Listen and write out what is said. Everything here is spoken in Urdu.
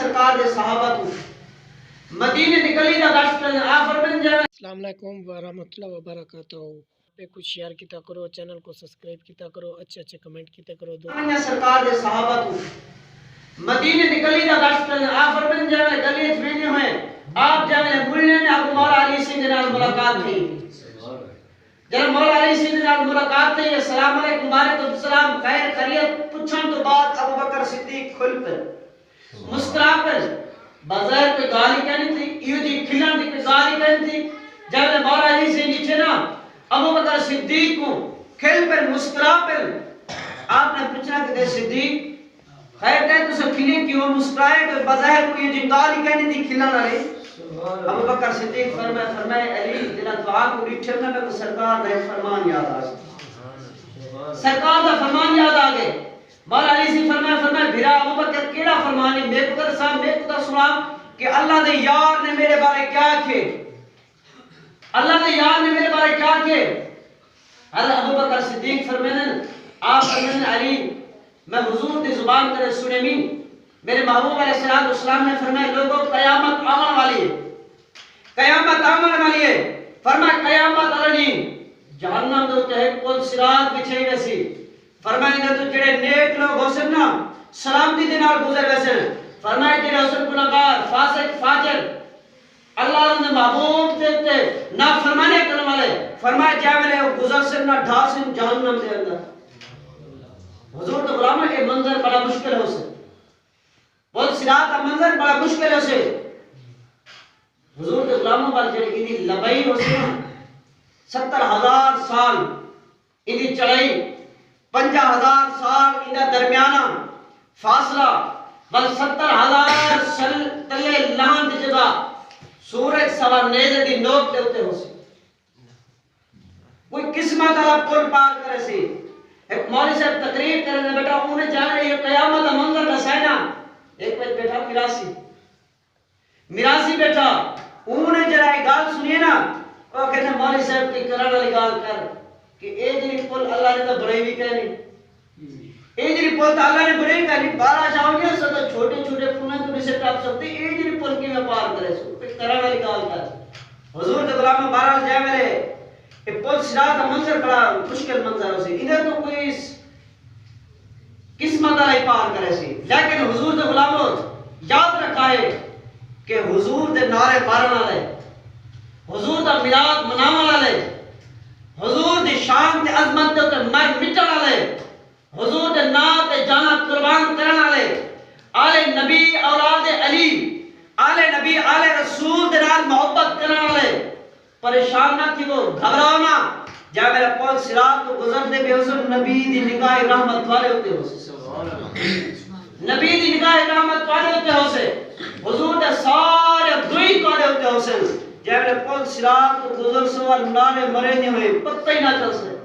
سرکار دے صحابہ کو مدینے نکلی دا گشت آفر بن جائے. السلام علیکم ورحمۃ اللہ وبرکاتہ. کچھ شیئر کیتا کرو، چینل کو سبسکرائب کیتا کرو، اچھے اچھے کمنٹ کیتا کرو. سرکار دے صحابہ کو مدینے نکلی دا گشت آفر بن جائے گلی چوینے ہوئے آپ جانے ملنے نے ابو مولا علی سے جنال ملاقات تھی. جب مولا علی سے جنال ملاقات تھی السلام علیکم وعلیکم السلام خیر خیریت پوچھن تو بعد ابو بکر صدیق کھل پر مسکرا کر بظاہر کوئی گالی کہنی تھی یہ جی کھلن دی کوئی گالی کہنی تھی. جب مولا علی سے نیچے نا ابو بکر صدیق کو کھل پر مسکرا پر آپ نے پوچھنا کہ دے صدیق خیر کہتے تو سب کھلیں کیوں مسکرائے تو بظاہر کوئی یہ جی گالی کہنی تھی کھلن علی. ابو بکر صدیق فرمائے علی جنہ دعا کو ریٹھر میں کو سرکار دا فرمان یاد آ گئے. سرکار دا فرمان یاد آ گئے. مولا علی سے فرمائے بھیرا ابو بکر کیڑا فرمان ہے میرے بکر صاحب میرے کو سنا کہ اللہ دے یار نے میرے بارے کیا کہے. اللہ دے یار نے میرے بارے کیا کہے. حضرت ابو بکر صدیق فرمائے آپ فرمائے علی میں حضور دی زبان کرے سنے میں میرے محبوب علیہ السلام نے فرمائے لوگوں قیامت آمن والی ہے قیامت آمن والی ہے. فرمائے قیامت آرنی جہنم دو تہے پل صراط بچھائی ویسی. فرمائے کہ تو جڑے نیک لوگ ہو سن نا سلامتی دے نال گزر ویسے. فرمائے جڑے ہو سن گناہگار فاسق فاجر اللہ نے محبوب دیتے نا فرمانے کرنے والے فرمائے جا میں گزر سن نا ڈھا سن جہنم دے اندر. حضور تو غلامہ کے منظر بڑا مشکل ہو سے بہت صراط کا منظر بڑا مشکل ہو سے. حضور کے غلاموں پر جڑے انہی لبائی ہو سے 70,000 سال انہی چڑھائی 50,000 سال انہا درمیانہ فاصلہ بل 70,000 سال تلے لہن دی جگہ سورج سوا نیزے دی نوک دے ہوتے ہو سے کوئی قسمت اللہ پل پار کرے سے. ایک مولی صاحب تقریر کرنے بیٹا انہیں جانے یہ قیامت منظر نسائنا ایک وقت بیٹھا میراسی بیٹھا انہیں جرائے گال سنیے نا وہ کہتے ہیں مولی صاحب کی کرن والی گال کر کہ اے جنی پل اللہ نے تو بڑھائی بھی کہنی اے جنی پل تو اللہ نے بڑھائی کہنی 12 شاہوں سو تو چھوٹے چھوٹے پلنے تو نہیں سے ٹاپ سکتے اے جنی پل کی میں پار کرے سو پھر کرن والی گال کر. حضور کے غلام میں 12 جائے میرے کہ پل صراط کا منظر بڑا مشکل منظر ہو سی ادھر تو کوئی قسمت اللہ پار کرے سی. لیکن حضور کے غلاموں یاد رکھا ہے کہ حضور دے نعرے مارن والے حضور دا میلاد مناون والے حضور دی شان تے عظمت تے مر مٹن والے حضور دے نام تے جان قربان کرن والے آل نبی اولاد علی آل نبی آل رسول دے نال محبت کرن والے پریشان نہ تھی وہ گھبراؤ نہ جا میرا پل صراط کو گزرتے بے حضور نبی دی نگاہ رحمت والے ہوتے ہو سے نبی دی نگاہ رحمت والے ہوتے ہو سے حضور دے سارے دوئی والے ہوتے ہو سے جا میرا پل صراط کو گزر سوال نالے مرے نہیں ہوئے پتہ ہی نہ چل سے